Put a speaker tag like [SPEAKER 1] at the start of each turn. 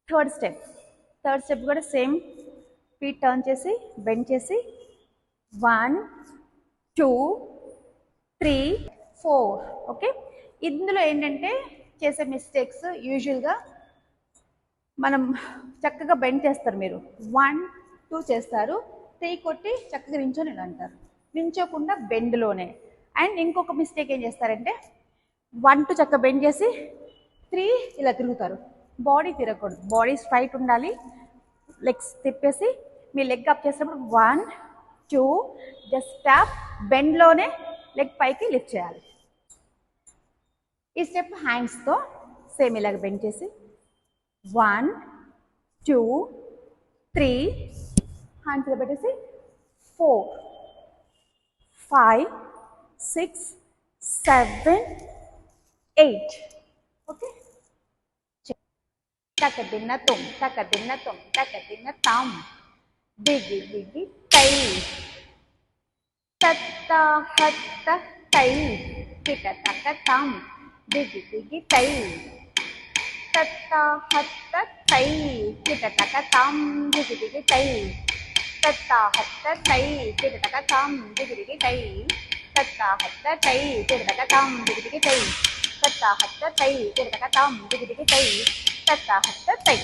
[SPEAKER 1] Third step కూడా same feet turn చేసి bend చేసి 1 2 3 4 ఓకే. ఇందులో ఏంటంటే చేసే మిస్టేక్స్ యూజువల్గా మనం చక్కగా బెండ్ చేస్తారు, మీరు 1 2 చేస్తారు, 3 కొట్టి చక్కగా నించొని ఇలా అంటారు, నించోకుండా బెండ్లోనే. అండ్ ఇంకొక మిస్టేక్ ఏం చేస్తారంటే 1 2 చక్కగా బెండ్ చేసి 3 ఇలా తిరుగుతారు, బాడీ తిరగకూడదు, బాడీ స్ట్రైట్ ఉండాలి. లెగ్స్ తిప్పేసి మీ లెగ్ అప్ చేసినప్పుడు 1 2 జస్ట్ ట్యాప్, బెండ్లోనే లెగ్ పైకి లిఫ్ట్ చేయాలి. ఈ స్టెప్ హ్యాండ్స్తో సేమ్ ఇలాగ బెండ్ చేసి 1 2 3 హ్యాండ్స్ ఇలా పెట్టేసి 4 5 6 7 8 ఓకే. తకదిన్న తుమ్ తకదిన్న తుమ్ తకదిన్న తామ్ దిగి దిగి తై తత్త హత్త తై కిట తక తామ్ దిగి దిగి తై తత్త హత్త తై కిట తక తామ్ దిగి దిగి తై తత్త హత్త తై కిట తక తామ్ దిగి దిగి తై తత్త హత్త తై కిట తక తామ్ దిగి దిగి తై తత్త హత్త తై కిట తక తామ్ దిగి దిగి తై తత్త హత్త తై.